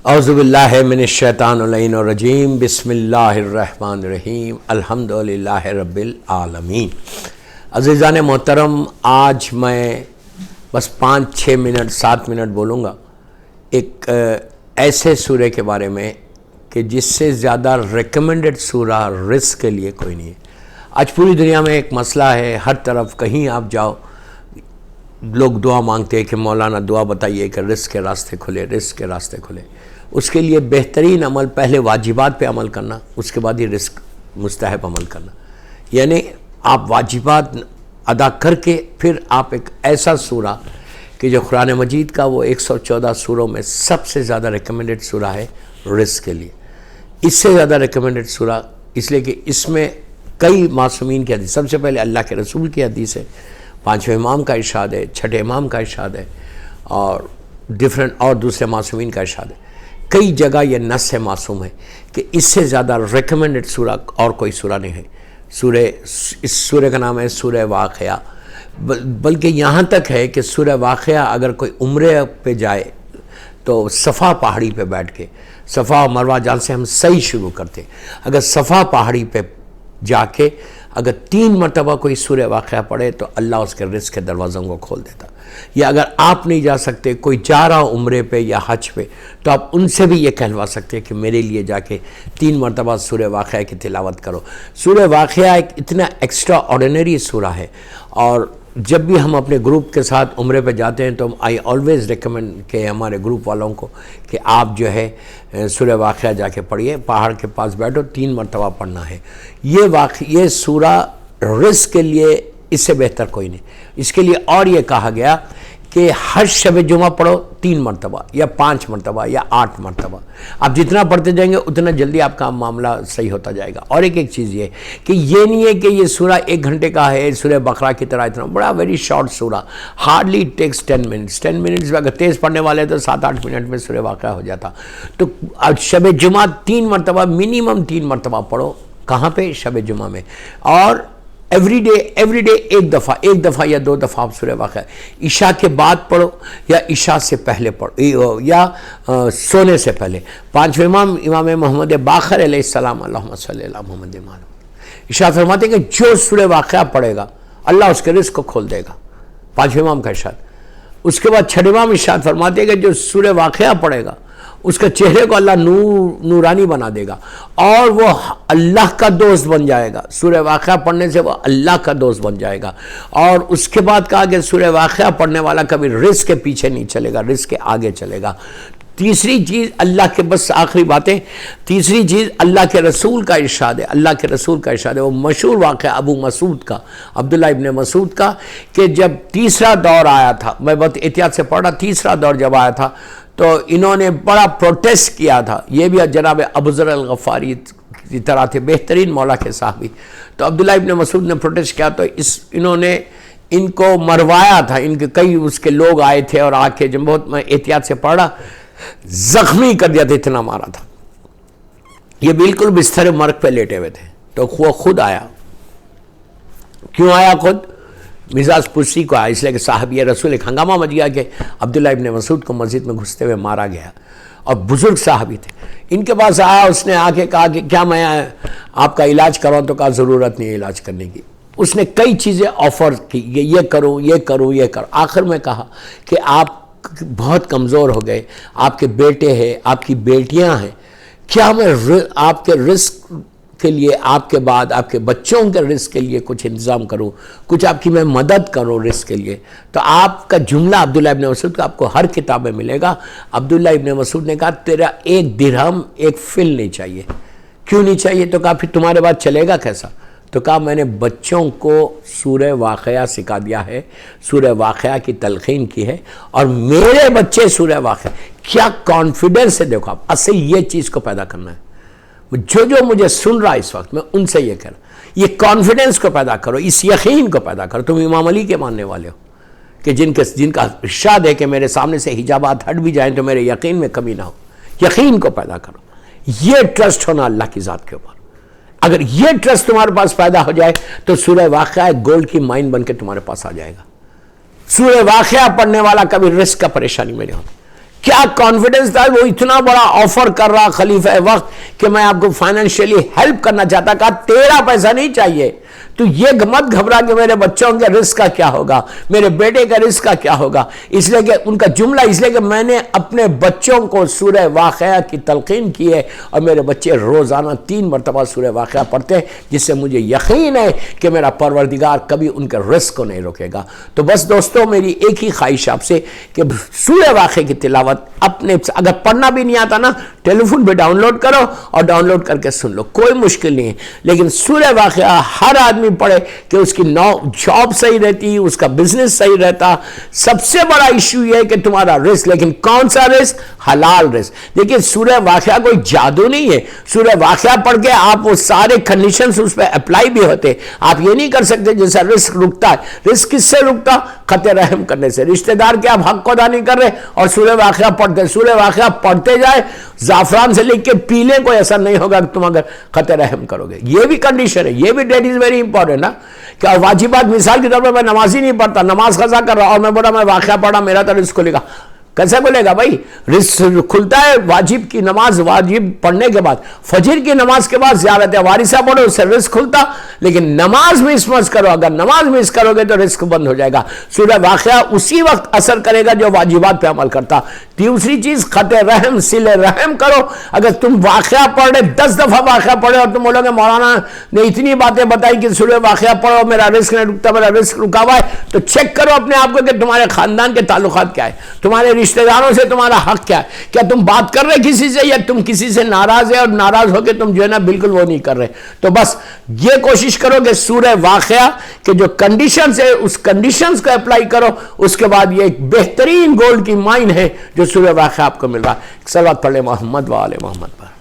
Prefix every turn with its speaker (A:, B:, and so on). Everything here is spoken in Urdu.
A: اعوذ باللہ من الشیطان اللعین الرجیم بسم اللہ الرحمن الرحیم الحمدللہ رب العالمین۔ عزیزان محترم، آج میں بس 5-6 منٹ 7 منٹ بولوں گا ایک ایسے سورہ کے بارے میں کہ جس سے زیادہ ریکمنڈڈ سورہ رزق کے لیے کوئی نہیں ہے۔ آج پوری دنیا میں ایک مسئلہ ہے، ہر طرف کہیں آپ جاؤ لوگ دعا مانگتے ہیں کہ مولانا دعا بتائیے کہ رزق کے راستے کھلے، رزق کے راستے کھلے۔ اس کے لیے بہترین عمل پہلے واجبات پہ عمل کرنا، اس کے بعد ہی رزق مستحب عمل کرنا، یعنی آپ واجبات ادا کر کے پھر آپ ایک ایسا سورہ کہ جو قرآن مجید کا وہ 114 سوروں میں سب سے زیادہ ریکمنڈڈ سورہ ہے رزق کے لیے۔ اس سے زیادہ ریکمنڈڈ سورہ اس لیے کہ اس میں کئی معصومین کی حدیث، سب سے پہلے اللہ کے رسول کی حدیث ہے، 5ویں امام کا ارشاد ہے، 6 امام کا ارشاد ہے، اور اور دوسرے معصومین کا ارشاد ہے۔ کئی جگہ یہ نص معصوم ہے کہ اس سے زیادہ ریکمنڈڈ سورہ اور کوئی سورہ نہیں ہے۔ اس سورہ کا نام ہے سورہ واقعہ، بلکہ یہاں تک ہے کہ سورہ واقعہ اگر کوئی عمرے پہ جائے تو صفا پہاڑی پہ بیٹھ کے، صفا و مروہ جہاں سے ہم صحیح شروع کرتے، اگر صفا پہاڑی پہ جا کے اگر 3 مرتبہ کوئی سورہ واقعہ پڑھے تو اللہ اس کے رزق کے دروازوں کو کھول دیتا۔ یا اگر آپ نہیں جا سکتے، کوئی جا رہا عمرے پہ یا حج پہ، تو آپ ان سے بھی یہ کہلوا سکتے ہیں کہ میرے لیے جا کے 3 مرتبہ سورہ واقعہ کی تلاوت کرو۔ سورہ واقعہ ایک اتنا ایکسٹرا آرڈینری سورہ ہے، اور جب بھی ہم اپنے گروپ کے ساتھ عمرے پہ جاتے ہیں تو آئی آلویز ریکمینڈ کہ ہمارے گروپ والوں کو کہ آپ جو ہے سورہ واقعہ جا کے پڑھیے، پہاڑ کے پاس بیٹھو، 3 مرتبہ پڑھنا ہے۔ یہ سورہ رزق کے لیے اس سے بہتر کوئی نہیں۔ اس کے لیے اور یہ کہا گیا کہ ہر شب جمعہ پڑھو 3 مرتبہ یا 5 مرتبہ یا 8 مرتبہ۔ آپ جتنا پڑھتے جائیں گے اتنا جلدی آپ کا معاملہ صحیح ہوتا جائے گا۔ اور ایک چیز یہ کہ یہ نہیں ہے کہ یہ سورہ 1 گھنٹے کا ہے، سورہ بقرہ کی طرح اتنا بڑا ویری شارٹ سورہ، ہارڈلی ٹیکس 10 منٹس۔ 10 منٹس میں اگر تیز پڑھنے والے تو 7-8 منٹ میں سورہ واقعہ ہو جاتا۔ تو شب جمعہ 3 مرتبہ منیمم 3 مرتبہ پڑھو۔ کہاں پہ؟ شب جمعہ میں۔ اور ایوری ڈے ایک دفعہ یا 2 دفعہ آپ سورہ واقعہ عشاء کے بعد پڑھو یا عشاء سے پہلے پڑھو یا سونے سے پہلے۔ 5ویں امام محمد باقر علیہ السلام، اللہم صلی علی محمد، ارشاد فرماتے ہیں کہ جو سورہ واقعہ پڑھے گا اللہ اس کے رزق کو کھول دے گا۔ 5ویں امام کا ارشاد۔ اس کے بعد 6 امام ارشاد فرماتے ہیں کہ جو سورہ واقعہ پڑھے گا اس کے چہرے کو اللہ نورانی بنا دے گا اور وہ اللہ کا دوست بن جائے گا۔ سورہ واقعہ پڑھنے سے وہ اللہ کا دوست بن جائے گا۔ اور اس کے بعد کہا کہ سورہ واقعہ پڑھنے والا کبھی رزق کے پیچھے نہیں چلے گا، رزق کے آگے چلے گا۔ تیسری چیز اللہ کے، بس آخری باتیں، تیسری چیز اللہ کے رسول کا ارشاد ہے، اللہ کے رسول کا ارشاد ہے، وہ مشہور واقعہ ابو مسعود کا، عبداللہ ابن مسعود کا، کہ جب تیسرا دور آیا تھا، میں بہت احتیاط سے پڑھ رہا، تیسرا دور جب آیا تھا تو انہوں نے بڑا پروٹیسٹ کیا تھا۔ یہ بھی جناب ابو ذر الغفاری کی طرح تھے، بہترین مولا کے صحابی۔ تو عبداللہ ابن مسعود نے پروٹیسٹ کیا تو انہوں نے ان کو مروایا تھا۔ ان کے کئی اس کے لوگ آئے تھے اور آ کے، جب بہت میں احتیاط سے پڑھ رہا، زخمی کر دیا تھا، اتنا مارا تھا۔ یہ بالکل بستر مرگ پہ لیٹے ہوئے تھے۔ تو وہ خود آیا۔ کیوں آیا خود؟ مزاج پرسی کو آیا، اس لیے کہ صحابی رسول ایک ہنگامہ مچ گیا کہ عبداللہ ابن مسعود کو مسجد میں گھستے ہوئے مارا گیا، اور بزرگ صحابی تھے۔ ان کے پاس آیا، اس نے آ کے کہا کہ کیا میں آپ کا علاج کراؤں؟ تو کہا ضرورت نہیں ہے علاج کرنے کی۔ اس نے کئی چیزیں آفر کی، یہ کروں یہ کروں یہ کروں۔ آخر میں کہا کہ آپ بہت کمزور ہو گئے، آپ کے بیٹے ہیں، آپ کی بیٹیاں ہیں، کیا میں آپ کے رزق کے لیے، آپ کے بعد آپ کے بچوں کے رزق کے لیے کچھ انتظام کروں، کچھ آپ کی میں مدد کروں رزق کے لیے؟ تو آپ کا جملہ عبداللہ ابن مسعود کا آپ کو ہر کتاب میں ملے گا۔ عبداللہ ابن مسعود نے کہا تیرا 1 درہم 1 فل نہیں چاہیے۔ کیوں نہیں چاہیے؟ تو کہا پھر تمہارے بعد چلے گا کیسا؟ تو کہا میں نے بچوں کو سورہ واقعہ سکھا دیا ہے، سورہ واقعہ کی تلقین کی ہے، اور میرے بچے سورہ واقعہ۔ کیا کانفیڈنس ہے! دیکھو آپ، اصل یہ چیز کو پیدا کرنا ہے۔ جو مجھے سن رہا اس وقت، میں ان سے یہ کہہ رہا ہوں، یہ کانفیڈنس کو پیدا کرو، اس یقین کو پیدا کرو۔ تم امام علی کے ماننے والے ہو کہ جن کا ارشاد ہے کہ میرے سامنے سے حجابات ہٹ بھی جائیں تو میرے یقین میں کمی نہ ہو۔ یقین کو پیدا کرو، یہ ٹرسٹ ہونا اللہ کی ذات کے اوپر۔ اگر یہ ٹرسٹ تمہارے پاس پیدا ہو جائے تو سورہ واقعہ گولڈ کی مائن بن کے تمہارے پاس آ جائے گا۔ سورہ واقعہ پڑھنے والا کبھی رزق کا پریشانی میں نہیں ہوتا۔ کیا کانفیڈنس تھا، وہ اتنا بڑا آفر کر رہا خلیفہ وقت کہ میں آپ کو فائنینشیلی ہیلپ کرنا چاہتا، کہا تیرا پیسہ نہیں چاہیے، تو یہ مت گھبرا کہ میرے بچوں کے رزق کا کیا ہوگا، میرے بیٹے کا رزق کا کیا ہوگا، اس لیے کہ ان کا جملہ اس لیے کہ میں نے اپنے بچوں کو سورہ واقعہ کی تلقین کی ہے، اور میرے بچے روزانہ 3 مرتبہ سورہ واقعہ پڑھتے ہیں، جس سے مجھے یقین ہے کہ میرا پروردگار کبھی ان کے رزق کو نہیں روکے گا۔ تو بس دوستو، میری ایک ہی خواہش آپ سے کہ سورہ واقعہ کی تلاوت اپنے، اگر پڑھنا بھی نہیں آتا نا، ٹیلی فون پہ ڈاؤن لوڈ کرو اور ڈاؤن لوڈ کر کے سن لو، کوئی مشکل نہیں ہے، لیکن سورہ واقعہ ہر آدمی پڑھے کہ اس کی جاب صحیح رہتی، اس کا بزنس صحیح رہتا۔ سب سے بڑا ایشو یہ ہے کہ تمہارا رزق، لیکن کون سا رزق؟ حلال رزق۔ دیکھیں سورہ واقعہ کوئی جادو نہیں ہے، سورہ واقعہ پڑھ کے آپ وہ سارے کنڈیشنز اس پہ اپلائی بھی ہوتے۔ آپ یہ نہیں کر سکتے جیسا رزق رکتا ہے، رزق کس سے رکتا؟ قطع رحم کرنے سے، رشتہ دار کے آپ حق کو ادا نہیں کر رہے اور سورہ واقعہ پڑھتے، سورہ واقعہ پڑھتے جائے، زعفران سے لکھ کے پی لیں، کوئی ایسا نہیں ہوگا کہ تم اگر قطع رحم کرو گے۔ یہ بھی کنڈیشن ہے، یہ بھی ڈیٹ از ویری امپورٹنٹ نا، کہ واجبات مثال کے طور پر میں نماز ہی نہیں پڑھتا، نماز قضا کر رہا اور میں بولا میں واقعہ پڑھا میرا تو رزق کھلے گا، کیسے کھلے گا بھائی؟ رزق کھلتا ہے واجب کی نماز، واجب پڑھنے کے بعد، فجر کی نماز کے بعد زیارت وارثہ پڑھو، اس سے رزق کھلتا، لیکن نماز مس مت کرو، اگر نماز مس کرو گے تو رزق بند ہو جائے گا۔ سورہ واقعہ اسی وقت اثر کرے گا جو واجبات پہ عمل کرتا۔ دوسری چیز قطع رحم، صلہ رحم کرو۔ اگر تم واقعہ پڑھ رہے 10 دفعہ واقعہ پڑھے اور تم بولو گے مولانا نے اتنی باتیں بتائی کہ سورہ واقعہ پڑھو میرا رزق نہیں رکتا، میرا رزق رکا ہوا ہے، تو چیک کرو اپنے آپ کو کہ تمہارے خاندان کے تعلقات کیا ہے، تمہارے رشتہ داروں سے تمہارا حق کیا ہے، کیا تم بات کر رہے کسی سے یا تم کسی سے ناراض ہے اور ناراض ہو کے تم جو ہے نا بالکل وہ نہیں کر رہے۔ تو بس یہ کوشش کرو کہ سورہ واقعہ کے جو کنڈیشنز ہے اس کنڈیشنز کو اپلائی کرو، اس کے بعد یہ ایک بہترین گولڈ کی مائن ہے جو سورہ واقعہ آپ کو مل رہا ہے۔ صلوات پڑھ لیں محمد و آل محمد پر۔